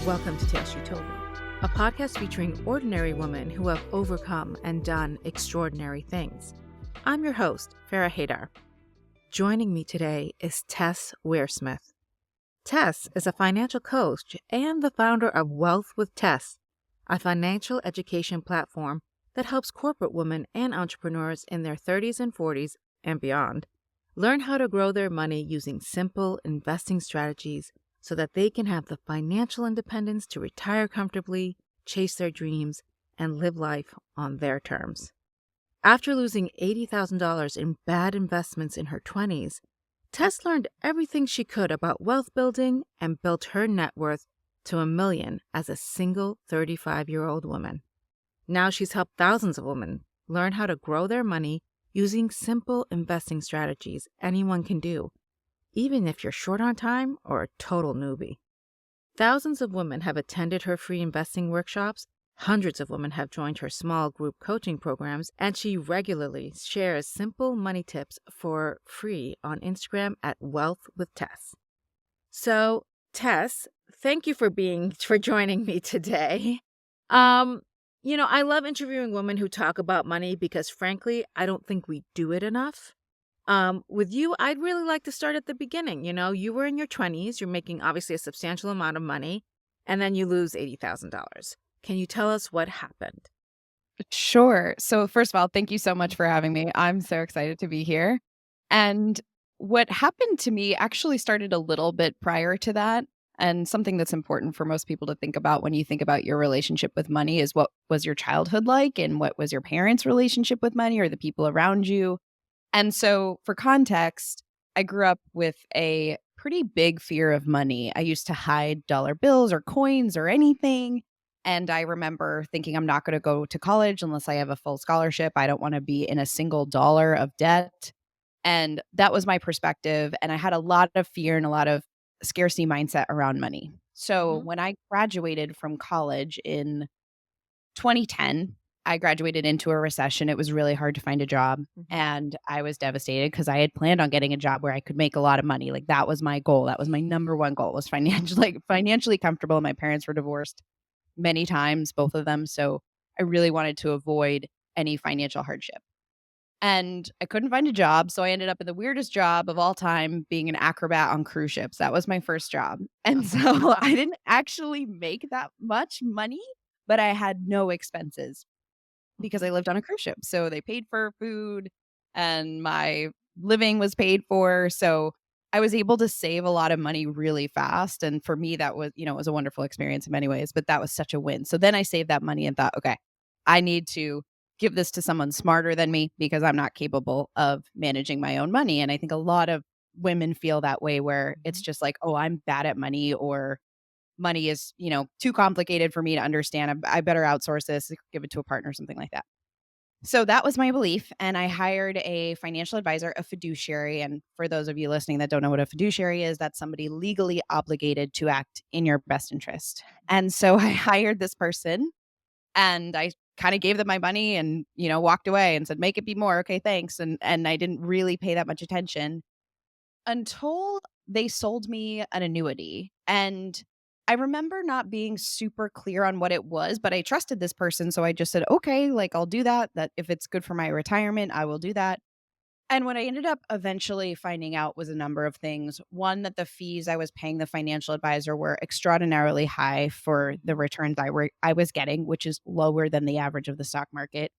Welcome to Tess Utopia, a podcast featuring ordinary women who have overcome and done extraordinary things. I'm your host, Farrah Haidar. Joining me today is Tess Waresmith. Tess is a financial coach and the founder of Wealth with Tess, a financial education platform that helps corporate women and entrepreneurs in their 30s and 40s and beyond learn how to grow their money using simple investing strategies so that they can have the financial independence to retire comfortably, chase their dreams, and live life on their terms. After losing $80,000 in bad investments in her 20s, Tess learned everything she could about wealth building and built her net worth to $1 million as a single 35-year-old woman. Now she's helped thousands of women learn how to grow their money using simple investing strategies anyone can do, even if you're short on time or a total newbie. Thousands of women have attended her free investing workshops, hundreds of women have joined her small group coaching programs, and she regularly shares simple money tips for free on Instagram at Wealth with Tess. So, Tess, thank you for joining me today. I love interviewing women who talk about money because, frankly, I don't think we do it enough. With you, I'd really like to start at the beginning. You were in your 20s, you're making obviously a substantial amount of money, and then you lose $80,000. Can you tell us what happened? Sure. So first of all, thank you so much for having me. I'm so excited to be here. And what happened to me actually started a little bit prior to that. And something that's important for most people to think about when you think about your relationship with money is what was your childhood like and what was your parents' relationship with money or the people around you. And so for context, I grew up with a pretty big fear of money. I used to hide dollar bills or coins or anything. And I remember thinking, I'm not going to go to college unless I have a full scholarship. I don't want to be in a single dollar of debt. And that was my perspective. And I had a lot of fear and a lot of scarcity mindset around money. So when I graduated from college in 2010, I graduated into a recession. It was really hard to find a job. And I was devastated because I had planned on getting a job where I could make a lot of money. Like that was my goal. That was my number one goal, was financially comfortable. My parents were divorced many times, both of them. So I really wanted to avoid any financial hardship. And I couldn't find a job. So I ended up in the weirdest job of all time, being an acrobat on cruise ships. That was my first job. And so I didn't actually make that much money, but I had no expenses because I lived on a cruise ship. So they paid for food and my living was paid for. So I was able to save a lot of money really fast. And for me, that was, it was a wonderful experience in many ways, but that was such a win. So then I saved that money and thought, okay, I need to give this to someone smarter than me because I'm not capable of managing my own money. And I think a lot of women feel that way where it's just like, oh, I'm bad at money, or money is, too complicated for me to understand. I better outsource this, give it to a partner, something like that. So that was my belief. And I hired a financial advisor, a fiduciary. And for those of you listening that don't know what a fiduciary is, that's somebody legally obligated to act in your best interest. And so I hired this person and I kind of gave them my money and, walked away and said, make it be more. Okay, thanks. And I didn't really pay that much attention until they sold me an annuity. And I remember not being super clear on what it was, but I trusted this person. So I just said, okay, like I'll do that. That if it's good for my retirement, I will do that. And what I ended up eventually finding out was a number of things. One, that the fees I was paying the financial advisor were extraordinarily high for the returns I was getting, which is lower than the average of the stock market.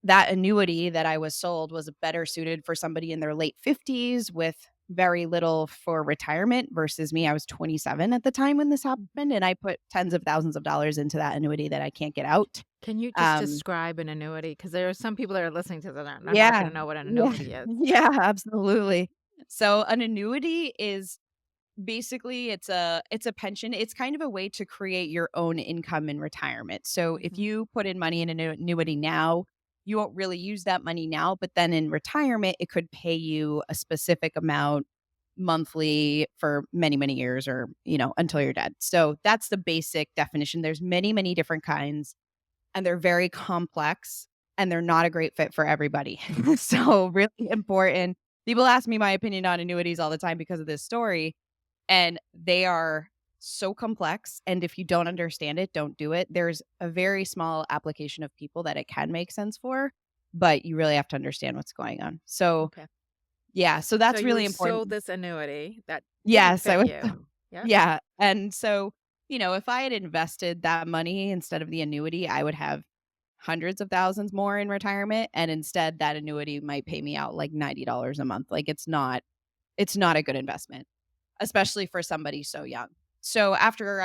That annuity that I was sold was better suited for somebody in their late 50s with very little for retirement versus me. I was 27 at the time when this happened, and I put tens of thousands of dollars into that annuity that I can't get out. Can you just describe an annuity? Because there are some people that are listening to that are not Yeah. going to know what an annuity is. Yeah, absolutely. So an annuity is basically it's a pension. It's kind of a way to create your own income in retirement. So if you put in money in an annuity now, you won't really use that money now, but then in retirement, it could pay you a specific amount monthly for many, many years or, until you're dead. So that's the basic definition. There's many, many different kinds and they're very complex and they're not a great fit for everybody. So really important. People ask me my opinion on annuities all the time because of this story, and they are so complex. And if you don't understand it, don't do it. There's a very small application of people that it can make sense for, but you really have to understand what's going on. So, Okay. yeah, so So that's you really were important. sold this annuity that didn't Yes, I fit would. you. Yep. Yeah. And so, if I had invested that money instead of the annuity, I would have hundreds of thousands more in retirement. And instead, that annuity might pay me out like $90 a month. Like it's not a good investment, especially for somebody so young. So after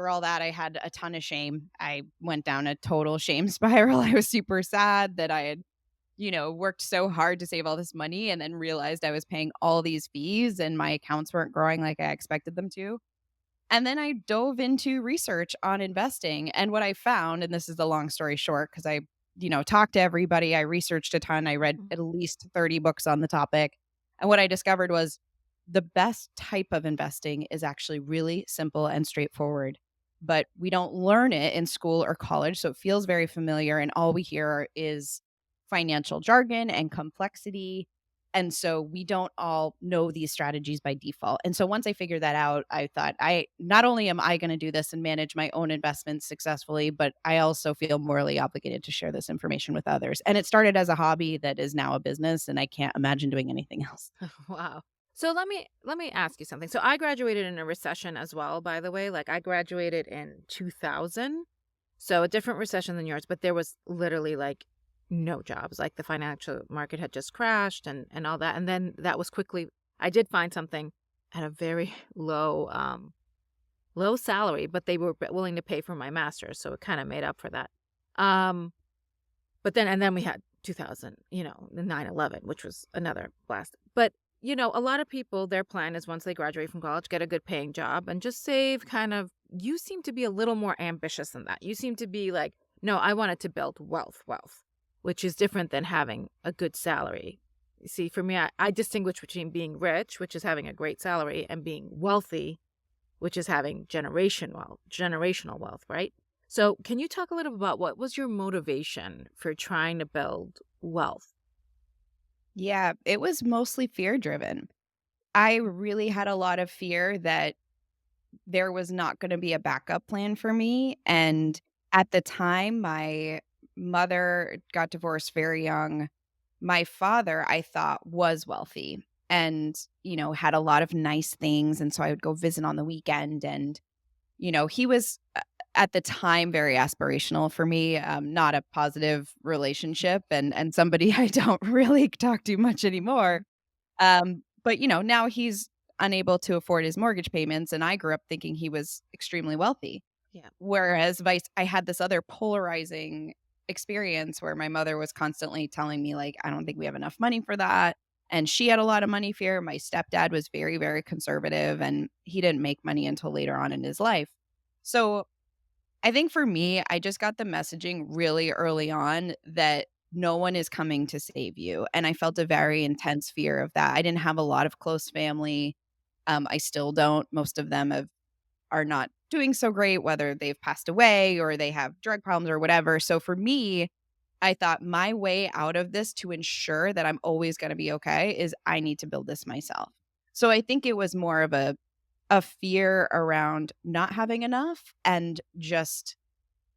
all that, I had a ton of shame. I went down a total shame spiral. I was super sad that I had, worked so hard to save all this money and then realized I was paying all these fees and my accounts weren't growing like I expected them to. And then I dove into research on investing. And what I found, and this is the long story short, because I, talked to everybody, I researched a ton, I read Mhm. at least 30 books on the topic. And what I discovered was the best type of investing is actually really simple and straightforward. But we don't learn it in school or college. So it feels very familiar. And all we hear is financial jargon and complexity, and so we don't all know these strategies by default. And so once I figured that out, I thought I not only am I going to do this and manage my own investments successfully, but I also feel morally obligated to share this information with others. And it started as a hobby that is now a business, and I can't imagine doing anything else. Wow. So let me ask you something. So I graduated in a recession as well, by the way. Like I graduated in 2000. So a different recession than yours, but there was literally like no jobs. Like the financial market had just crashed and all that. And then that was quickly I did find something at a very low salary, but they were willing to pay for my master's, so it kind of made up for that. Um but then and then we had 2000, the 9/11, which was another blast. But, a lot of people, their plan is once they graduate from college, get a good paying job and just save kind of you seem to be a little more ambitious than that. You seem to be like, no, I wanted to build wealth, which is different than having a good salary. You see, for me, I distinguish between being rich, which is having a great salary, and being wealthy, which is having generational wealth, right? So, can you talk a little about what was your motivation for trying to build wealth? Yeah, it was mostly fear driven. I really had a lot of fear that there was not gonna be a backup plan for me, and at the time, my mother got divorced very young. My father, I thought, was wealthy and, had a lot of nice things, and so I would go visit on the weekend, and, he was, at the time, very aspirational for me, not a positive relationship and somebody I don't really talk to much anymore. But, now he's unable to afford his mortgage payments, and I grew up thinking he was extremely wealthy. Yeah. Whereas I had this other polarizing experience where my mother was constantly telling me, like, "I don't think we have enough money for that." And she had a lot of money fear. My stepdad was very, very conservative, and he didn't make money until later on in his life. So I think for me, I just got the messaging really early on that no one is coming to save you, and I felt a very intense fear of that. I didn't have a lot of close family. I still don't. Most of them are not doing so great, whether they've passed away or they have drug problems or whatever. So for me, I thought my way out of this to ensure that I'm always gonna be okay is I need to build this myself. So I think it was more of a fear around not having enough and just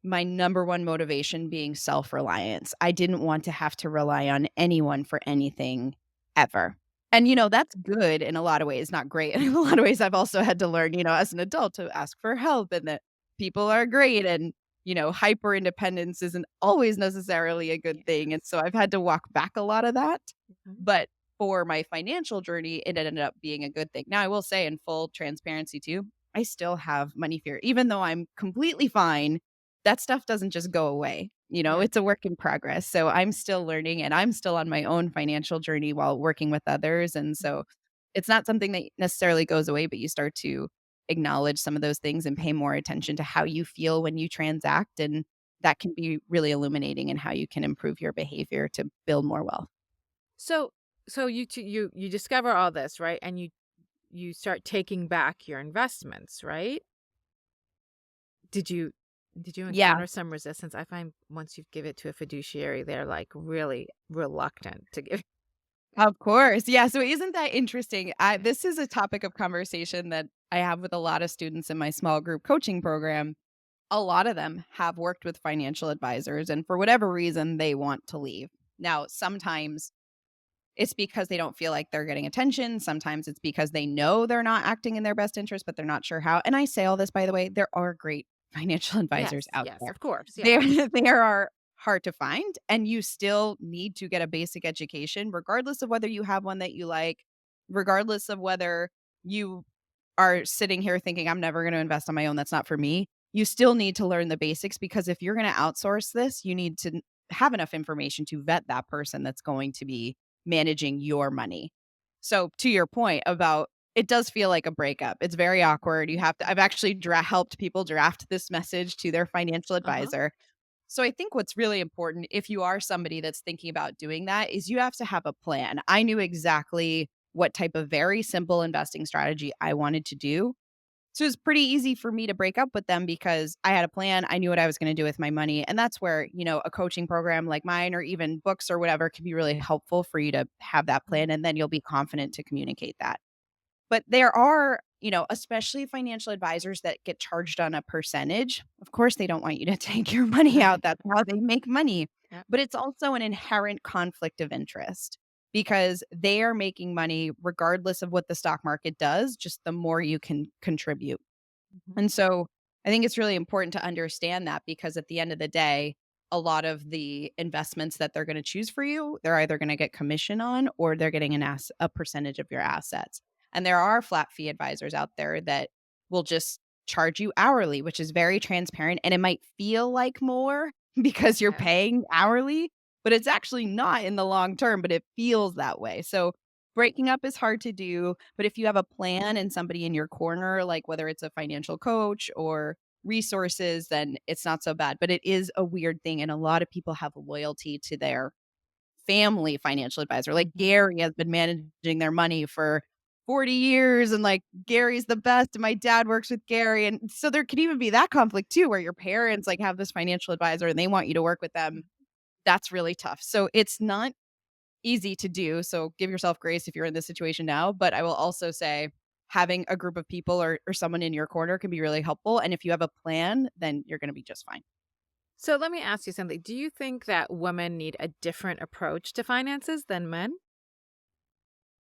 my number one motivation being self-reliance. I didn't want to have to rely on anyone for anything ever. And, that's good in a lot of ways, not great. In a lot of ways, I've also had to learn, as an adult to ask for help and that people are great and, hyper independence isn't always necessarily a good thing. And so I've had to walk back a lot of that. Mhm. But for my financial journey, it ended up being a good thing. Now, I will say in full transparency too, I still have money fear, even though I'm completely fine. That stuff doesn't just go away. Yeah. It's a work in progress. So I'm still learning and I'm still on my own financial journey while working with others. And so it's not something that necessarily goes away, but you start to acknowledge some of those things and pay more attention to how you feel when you transact. And that can be really illuminating in how you can improve your behavior to build more wealth. So you discover all this, right? And you start taking back your investments, right? Did you did you Yeah. encounter some resistance? I find once you give it to a fiduciary, they're like really reluctant to give. Of course. Yeah, so isn't that interesting? This is a topic of conversation that I have with a lot of students in my small group coaching program, a lot of them have worked with financial advisors, and for whatever reason, they want to leave. Now, sometimes it's because they don't feel like they're getting attention. Sometimes it's because they know they're not acting in their best interest, but they're not sure how. And I say all this, by the way, there are great financial advisors Yes, out yes, there. of course. Yeah. They are hard to find, and you still need to get a basic education, regardless of whether you have one that you like, regardless of whether you are sitting here thinking, I'm never going to invest on my own. That's not for me. You still need to learn the basics because if you're going to outsource this, you need to have enough information to vet that person that's going to be managing your money. So to your point about it does feel like a breakup. It's very awkward. I've actually helped people draft this message to their financial Uh-huh. advisor. So I think what's really important if you are somebody that's thinking about doing that is you have to have a plan. I knew exactly what type of very simple investing strategy I wanted to do. So it was pretty easy for me to break up with them because I had a plan. I knew what I was going to do with my money. And that's where, a coaching program like mine or even books or whatever can be really helpful for you to have that Mhm. plan. And then you'll be confident to communicate that. But there are, especially financial advisors that get charged on a percentage. Of course, they don't want you to take your money out. That's how they make money. Yep. But it's also an inherent conflict of interest because they are making money regardless of what the stock market does, just the more you can contribute. Mhm. And so I think it's really important to understand that because at the end of the day, a lot of the investments that they're going to choose for you, they're either going to get commission on or they're getting a percentage of your assets. And there are flat fee advisors out there that will just charge you hourly, which is very transparent. And it might feel like more because you're Yes. paying hourly, but it's actually not in the long term, but it feels that way. So breaking up is hard to do, but if you have a plan and somebody in your corner, like whether it's a financial coach or resources, then it's not so bad. But it is a weird thing. And a lot of people have loyalty to their family financial advisor. Like Mhm. Gary has been managing their money for 40 years and like Gary's the best. And my dad works with Gary. And so there could even be that conflict too, where your parents like have this financial advisor and they want you to work with them. That's really tough. So it's not easy to do. So give yourself grace if you're in this situation now. But I will also say having a group of people or someone in your corner can be really helpful. And if you have a plan, then you're going to be just fine. So let me ask you something. Do you think that women need a different approach to finances than men?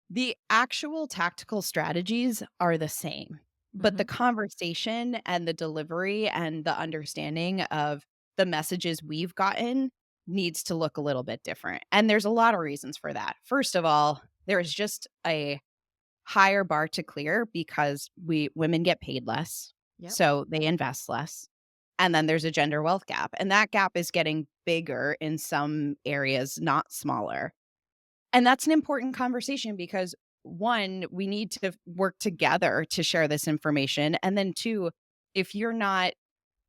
The actual tactical strategies are the same, but the Hmm. conversation and the delivery and the understanding of the messages we've gotten needs to look a little bit different. And there's a lot of reasons for that. First of all, there is just a higher bar to clear because women get paid less, Yep. so they invest less. And then there's a gender wealth gap, and that gap is getting bigger in some areas, not smaller. And that's an important conversation because one, we need to work together to share this information. And then two, if you're not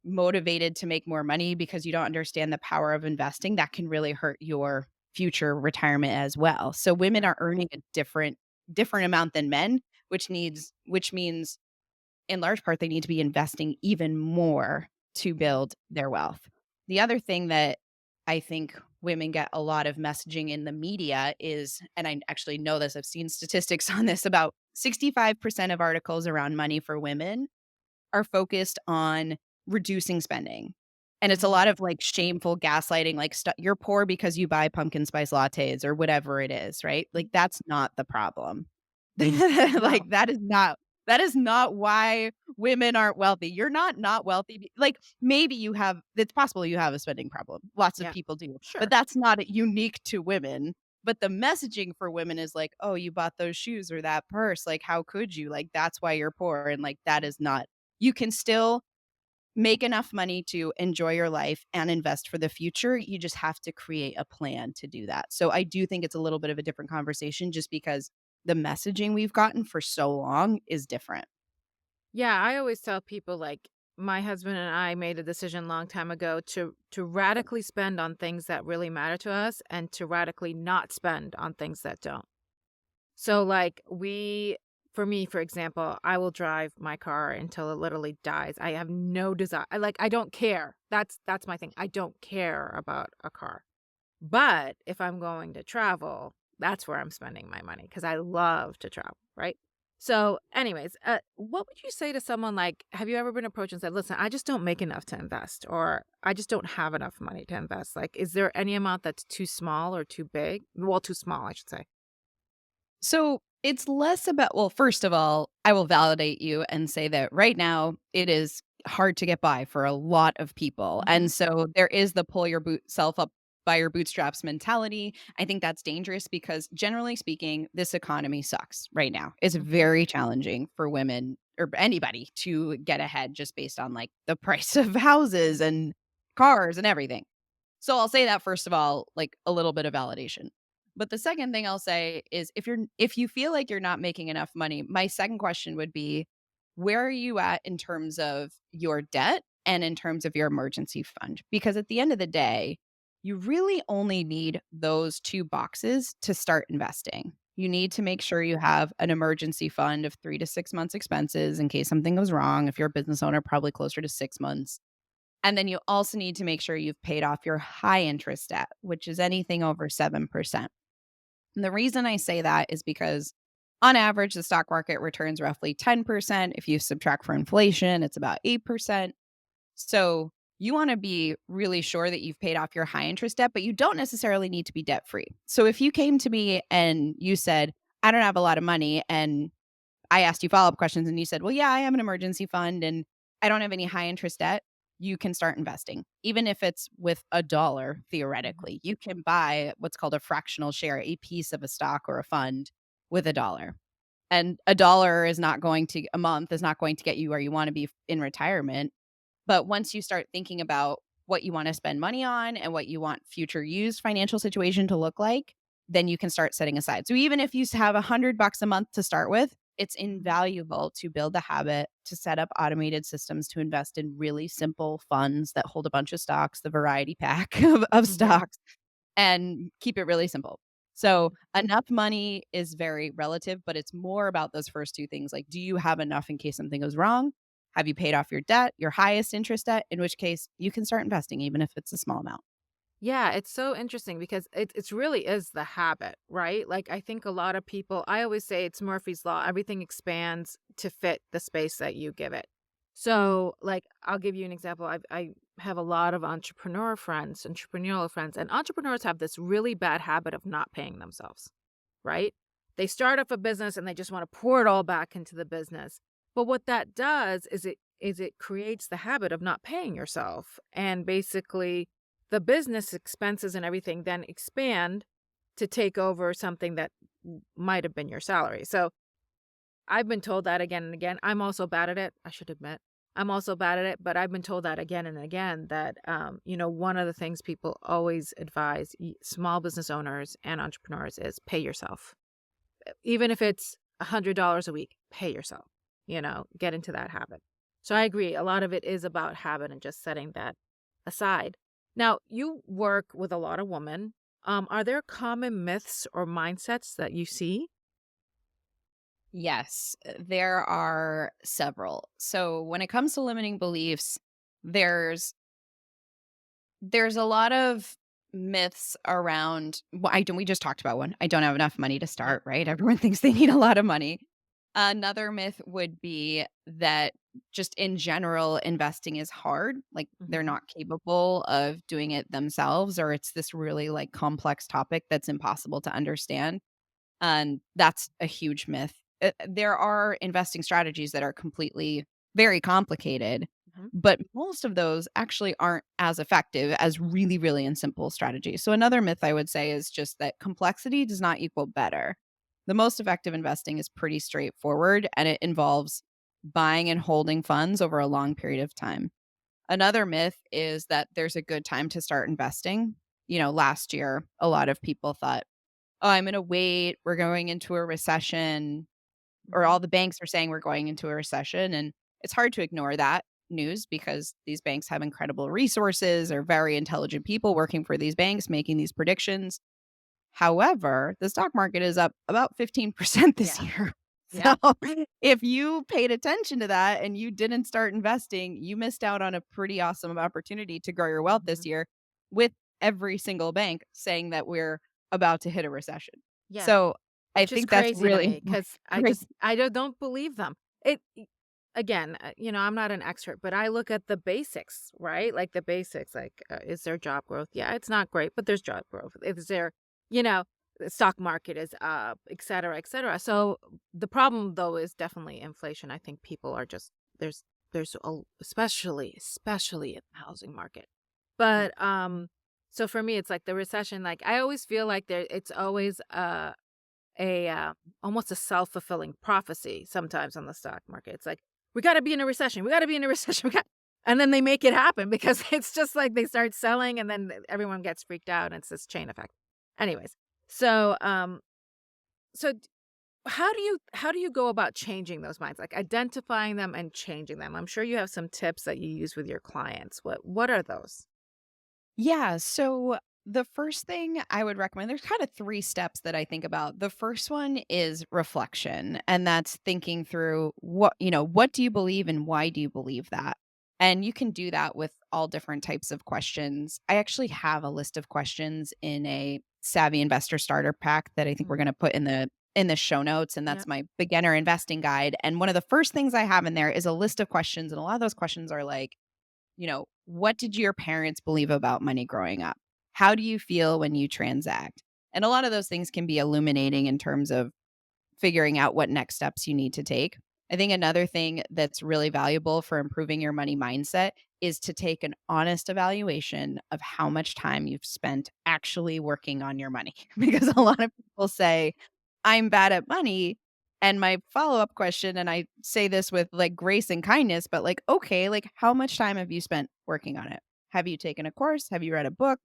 motivated to make more money because you don't understand the power of investing, that can really hurt your future retirement as well. So women Right. are earning a different amount than men, which means in large part they need to be investing even more to Mhm. build their wealth. The other thing that I think women get a lot of messaging in the media is, and I actually know this, I've seen statistics on this, about 65% of articles around money for women are focused on reducing spending. And it's a lot Mhm. of like shameful gaslighting, like you're poor because you buy pumpkin spice lattes or whatever it is, right? Like that's not the problem. No. Like that is not why women aren't wealthy. You're not wealthy. Like maybe it's possible you have a spending problem. Lots of Yeah. people do, but Sure. that's not unique to women. But the messaging for women is like, oh, you bought those shoes or that purse. Like, how could you? Like, that's why you're poor. And like, that is not, you can still make enough money to enjoy your life and invest for the future. You just have to create a plan to do that. So I do think it's a little bit of a different conversation just because the messaging we've gotten for so long is different. Yeah, I always tell people like my husband and I made a decision long time ago to radically spend on things that really matter to us and to radically not spend on things that don't. So like for me, for example, I will drive my car until it literally dies. I have no desire. I don't care. That's my thing. I don't care about a car. But if I'm going to travel, that's where I'm spending my money because I love to travel, right? So, anyways, what would you say to someone like, have you ever been approached and said, listen, I just don't make enough to invest, or I just don't have enough money to invest? Like, is there any amount that's too small or too big? Well, too small, I should say. So it's less about, well, first of all, I will validate you and say that right now it is hard to get by for a lot of people. Hmm. And so there is the pull your self up by your bootstraps mentality. I think that's dangerous because generally speaking, this economy sucks right now. It's Hmm. very challenging for women or anybody to get ahead just based on like the price of houses and cars and everything. So I'll say that first of all, like a little bit of validation. But the second thing I'll say is if you feel like you're not making enough money, my second question would be where are you at in terms of your debt and in terms of your emergency fund? Because at the end of the day, you really only need those two boxes to start investing. You need to make sure you have an emergency fund of 3 to 6 months expenses in case something goes wrong. If you're a business owner, probably closer to 6 months, and then you also need to make sure you've paid off your high interest debt, which is anything over 7%. And the reason I say that is because on average, the stock market returns roughly 10%. If you subtract for inflation, it's about 8%. So you want to be really sure that you've paid off your high interest debt, but you don't necessarily need to be debt free. So if you came to me and you said, I don't have a lot of money, and I asked you follow-up questions and you said, "Well, yeah, I have an emergency fund and I don't have any high interest debt." You can start investing. Even if it's with a dollar, theoretically, you can buy what's called a fractional share, a piece of a stock or a fund with a dollar. And a dollar is not going to a month is not going to get you where you want to be in retirement. But once you start thinking about what you want to spend money on and what you want future use financial situation to look like, then you can start setting aside. So even if you have $100 a month to start with, it's invaluable to build the habit to set up automated systems to invest in really simple funds that hold a bunch of stocks, the variety pack of Hmm. stocks, and keep it really simple. So enough money is very relative, but it's more about those first two things. Like, do you have enough in case something goes wrong? Have you paid off your debt, your highest interest debt? In which case you can start investing, even if it's a small amount. Yeah, it's so interesting because it's really is the habit, right? Like I think a lot of people, I always say it's Murphy's Law. Everything expands to fit the space that you give it. So, like, I'll give you an example. I have a lot of entrepreneurial friends, and entrepreneurs have this really bad habit of not paying themselves, right? They start off a business and they just want to pour it all back into the business. But what that does is it creates the habit of not paying yourself, and basically the business expenses and everything then expand to take over something that might have been your salary. So I've been told that again and again. I'm also bad at it, I should admit. I'm also bad at it, but I've been told that again and again that, one of the things people always advise small business owners and entrepreneurs is pay yourself. Even if it's $100 a week, pay yourself, get into that habit. So I agree. A lot of it is about habit and just setting that aside. Now, you work with a lot of women. Are there common myths or mindsets that you see? Yes, there are several. So when it comes to limiting beliefs, there's there's a lot of myths around we just talked about one. I don't have enough money to Yeah. start, right? Everyone thinks they need a lot of money. Another myth would be that just in general investing is hard, like they're Hmm. not capable of doing it themselves, or it's this really like complex topic that's impossible to understand. And that's a huge myth. There are investing strategies that are completely very complicated, Hmm. but most of those actually aren't as effective as really, really and simple strategies. So another myth I would say is just that complexity does not equal better. The most effective investing is pretty straightforward and it involves buying and holding funds over a long period of time. Another myth is that there's a good time to start investing. Last year, a lot of people thought, "Oh, I'm gonna wait. We're going into a recession," or Hmm. all the banks are saying we're going into a recession, and it's hard to ignore that news because these banks have incredible resources, or very intelligent people working for these banks making these predictions. However, the stock market is up about 15% this Yeah. year. Yeah. So, if you paid attention to that and you didn't start investing, you missed out on a pretty awesome opportunity to grow your wealth this Hmm. year with every single bank saying that we're about to hit a recession. Yeah. So, I which is think that's crazy to really me because great. I don't believe them. Again, I'm not an expert, but I look at the basics, right? Like the basics, like is there job growth? Yeah, it's not great, but there's job growth. Is there, you know, the stock market is up, et cetera, et cetera. So the problem though is definitely inflation. I think people are just there's especially in the housing market. Mm. But so for me, it's like the recession. Like I always feel like it's always a almost a self-fulfilling prophecy sometimes on the stock market. It's like we got to be in a recession. We got to be in a recession. And then they make it happen because it's just like they start selling and then everyone gets freaked out and it's this chain effect. Anyways, so so d- how do you go about changing those minds? Like identifying them and changing them. I'm sure you have some tips that you use with your clients. What are those? Yeah, so the first thing I would recommend, there's kind of 3 steps that I think about. The first one is reflection, and that's thinking through what do you believe and why do you believe that? And you can do that with all different types of questions. I actually have a list of questions in a Savvy Investor Starter Pack that I think we're Mm, gonna put in the show notes, and that's yep. my beginner investing guide. And one of the first things I have in there is a list of questions, and a lot of those questions are like, what did your parents believe about money growing up? How do you feel when you transact? And a lot of those things can be illuminating in terms of figuring out what next steps you need to take. I think another thing that's really valuable for improving your money mindset is to take an honest evaluation of how much time you've spent actually working on your money. Because a lot of people say, I'm bad at money. And my follow up question, and I say this with like grace and kindness, but like, okay, like how much time have you spent working on it? Have you taken a course? Have you read a book?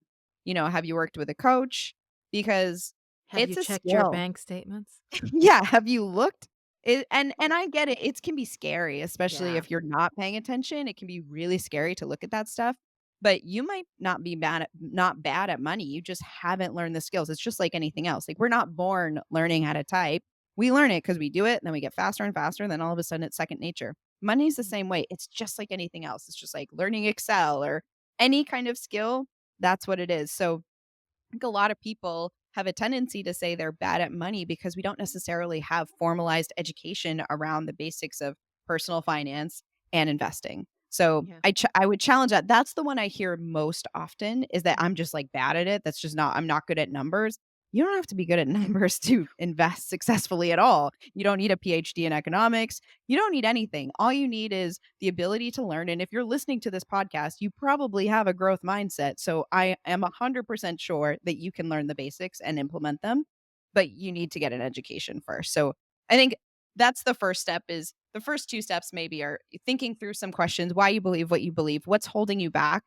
Have you worked with a coach? Because Have you it's a checked your skill. bank statements? Yeah, have you looked? And I get it, it can be scary, especially Yeah. if you're not paying attention, it can be really scary to look at that stuff, but you might not bad at money, you just haven't learned the skills, it's just like anything else, like, we're not born learning how to type, we learn it because we do it, and then we get faster and faster, and then all of a sudden it's second nature. Money's the Mm, same way, it's just like anything else, it's just like learning Excel or any kind of skill, that's what it is, so think a lot of people have a tendency to say they're bad at money because we don't necessarily have formalized education around the basics of personal finance and investing. So yeah. I would challenge that. That's the one I hear most often is that Mm, I'm just like bad at it. That's just not I'm not good at numbers. You don't have to be good at numbers to invest successfully at all. You don't need a PhD in economics. You don't need anything. All you need is the ability to learn. And if you're listening to this podcast, you probably have a growth mindset. So I am 100% sure that you can learn the basics and implement them, but you need to get an education first. So I think that's the first step is the first 2 steps maybe are thinking through some questions, why you believe what you believe, what's holding you back.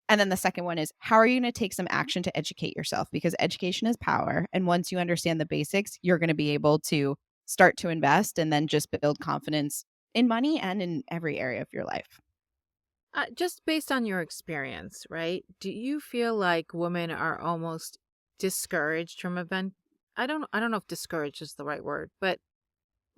And then the second one is how are you going to take some action to educate yourself? Because education is power. And once you understand the basics, you're going to be able to start to invest and then just build confidence in money and in every area of your life. just based on your experience, right? Do you feel like women are almost discouraged from event? I don't know if discouraged is the right word, but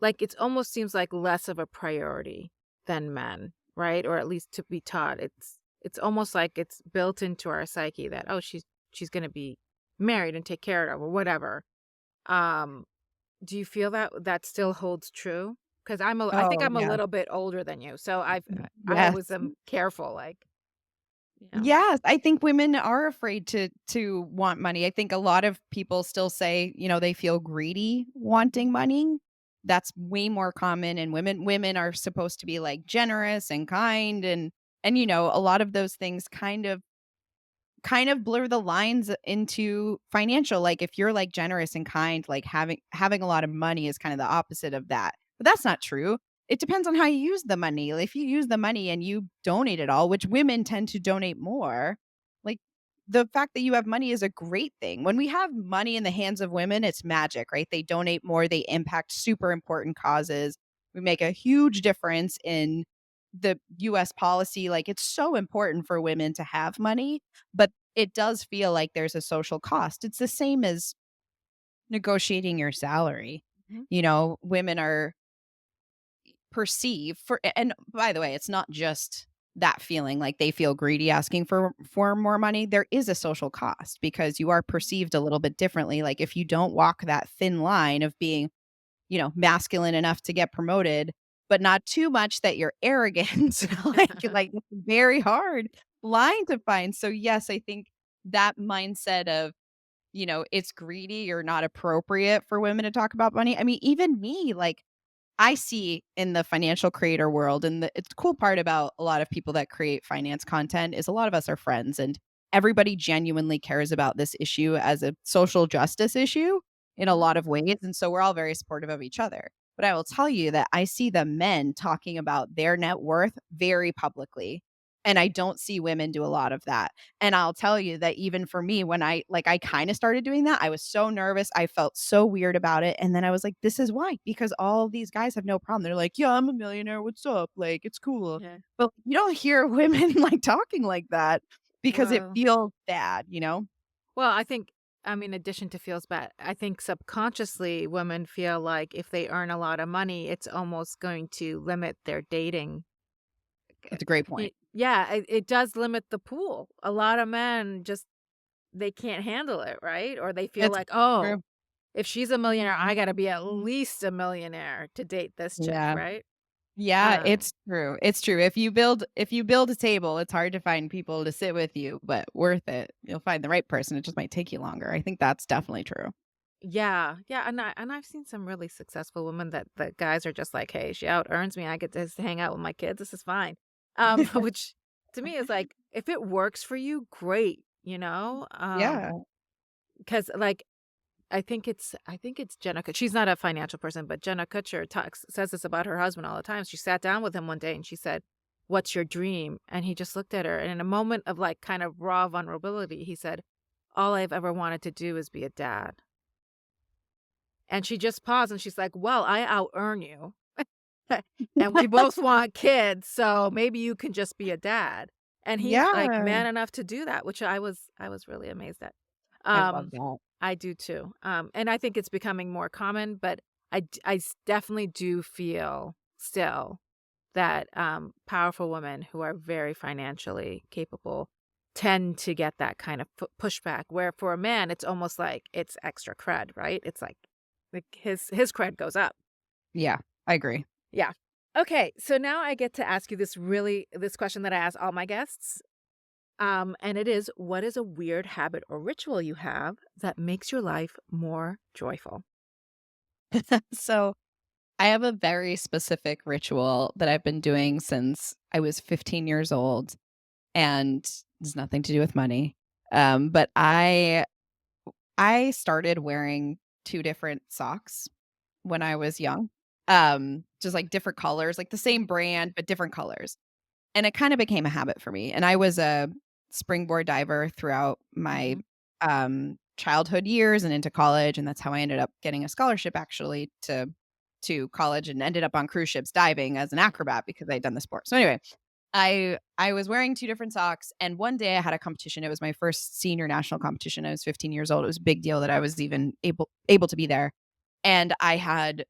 like it's almost seems like less of a priority than men, right? Or at least to be taught. It's almost like it's built into our psyche that oh she's going to be married and take care of or whatever. Um do you feel that that still holds true? Cuz I think Oh, I'm a yeah. little bit older than you. So I Yes. always am careful like, Yes, I think women are afraid to want money. I think a lot of people still say, they feel greedy Mhm. wanting money. That's way more common in women. Women are supposed to be like generous and kind and a lot of those things kind of blur the lines into financial. Like if you're like generous and kind, like having a lot of money is kind of the opposite of that. But that's not true. It depends on how you use the money. If you use the money and you donate it all, which women tend to donate more, like the fact that you have money is a great thing. When we have money in the hands of women, it's magic, right? They donate more, they impact super important causes. We make a huge difference in the US policy. Like it's so important for women to have money, but it does feel like there's a social cost. It's the same as negotiating your salary. Mhm. Women are perceived for and by the way, it's not just that feeling like they feel greedy asking for more money, there is a social cost because you are perceived a little bit differently. Like if you don't walk that thin line of being, masculine enough to get promoted, but not too much that you're arrogant, like it's a very hard line to find. So yes, I think that mindset of, it's greedy or not appropriate for women to talk about money. I mean, even me, like I see in the financial creator world, and it's cool part about a lot of people that create finance content is a lot of us are friends and everybody genuinely cares about this issue as a social justice issue in a lot of ways. And so we're all very supportive of each other. But I will tell you that I see the men talking about their net worth very publicly. And I don't see women do a lot of that. And I'll tell you that even for me, when I kind of started doing that, I was so nervous. I felt so weird about it. And then I was like, this is why, because all these guys have no problem. They're like, yeah, I'm a millionaire. What's up? Like, it's cool. Yeah. But you don't hear women like talking like that because it Well, feels bad. well, I think, I mean, in addition to feels bad, I think subconsciously women feel like if they earn a lot of money, it's almost going to limit their dating. That's a great point. Yeah, it does limit the pool. A lot of men just, they can't handle it, right? Or they feel It's like, oh, true. if she's a millionaire, I got to be at least a millionaire to date this chick, Yeah. right? Yeah, Um, it's true. It's true. If you build a table, it's hard to find people to sit with you, but worth it. You'll find the right person. It just might take you longer. I think that's definitely true. yeah, yeah, and I've seen some really successful women that the guys are just like, hey, she out earns me. I get to hang out with my kids. This is fine. Which to me is like, if it works for you, great. Yeah. Because like I think it's Jenna. She's not a financial person, but Jenna Kutcher says this about her husband all the time. She sat down with him one day and she said, "What's your dream?" And he just looked at her, and in a moment of like kind of raw vulnerability, he said, "All I've ever wanted to do is be a dad." And she just paused and she's like, "Well, I out earn you, and we both want kids, so maybe you can just be a dad." And he's like Yeah. man enough to do that, which I was really amazed at. I love Um, that. I do too. And I think it's becoming more common, but definitely do feel still that powerful women who are very financially capable tend to get that kind of pushback. Where for a man, it's almost like it's extra cred, right? It's like his cred goes up. Yeah, I agree. Yeah. Okay, so now I get to ask you this question that I ask all my guests. And it is, what is a weird habit or ritual you have that makes your life more joyful? So I have a very specific ritual that I've been doing since I was 15 years old, and it's nothing to do with money. But I started wearing two different socks when I was young. Just like different colors, like the same brand, but different colors. And it kind of became a habit for me. And I was a springboard diver throughout my Hmm. childhood years and into college. And that's how I ended up getting a scholarship actually to college and ended up on cruise ships diving as an acrobat because I'd done the sport. So anyway, I was wearing two different socks, and one day I had a competition. It was my first senior national competition. I was 15 years old. It was a big deal that I was even able to be there. And I had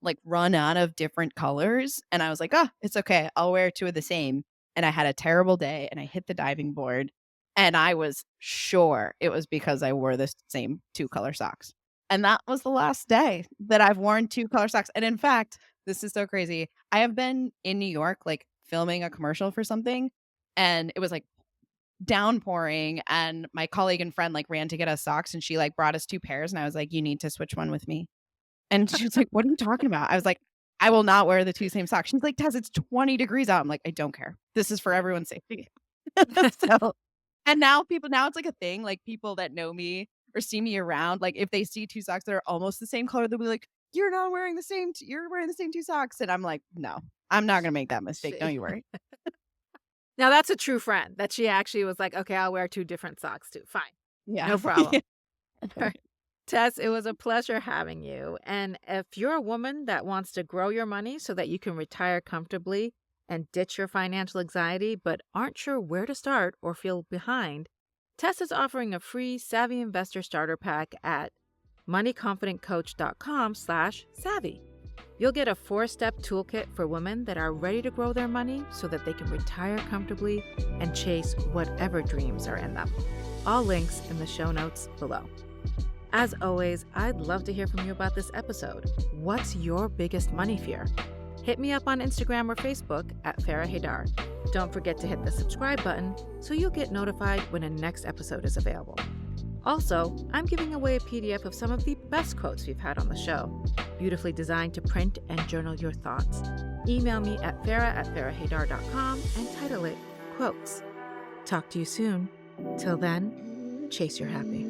like run out of different colors, and I was like, "Oh, it's okay. I'll wear two of the same." And I had a terrible day and I hit the diving board, and I was sure it was because I wore the same two color socks. And that was the last day that I've worn two color socks. And in fact, this is so crazy. I have been in New York like filming a commercial for something, and it was like downpouring, and my colleague and friend like ran to get us socks, and she like brought us two pairs, and I was like, "You need to switch one with me." And she was like, "What are you talking about?" I was like, "I will not wear the two same socks." She's like, "Tess, it's 20 degrees out." I'm like, "I don't care. This is for everyone's safety." So, and now it's like a thing, like people that know me or see me around, like if they see two socks that are almost the same color, they'll be like, you're wearing the same two socks." And I'm like, "No, I'm not gonna make that mistake. Don't She, you worry." now that's a true friend that she actually was like, okay, I'll wear two different socks too. Fine. Yeah. No problem. All right. Tess, it was a pleasure having you. And if you're a woman that wants to grow your money so that you can retire comfortably and ditch your financial anxiety, but aren't sure where to start or feel behind, Tess is offering a free Savvy Investor Starter Pack at moneyconfidentcoach.com/savvy. You'll get a 4-step toolkit for women that are ready to grow their money so that they can retire comfortably and chase whatever dreams are in them. All links in the show notes below. As always, I'd love to hear from you about this episode. What's your biggest money fear? Hit me up on Instagram or Facebook at Farrah Haidar. Don't forget to hit the subscribe button so you'll get notified when a next episode is available. Also, I'm giving away a PDF of some of the best quotes we've had on the show, beautifully designed to print and journal your thoughts. Email me at farrah@farrahhaidar.com and title it Quotes. Talk to you soon. Till then, chase your happy.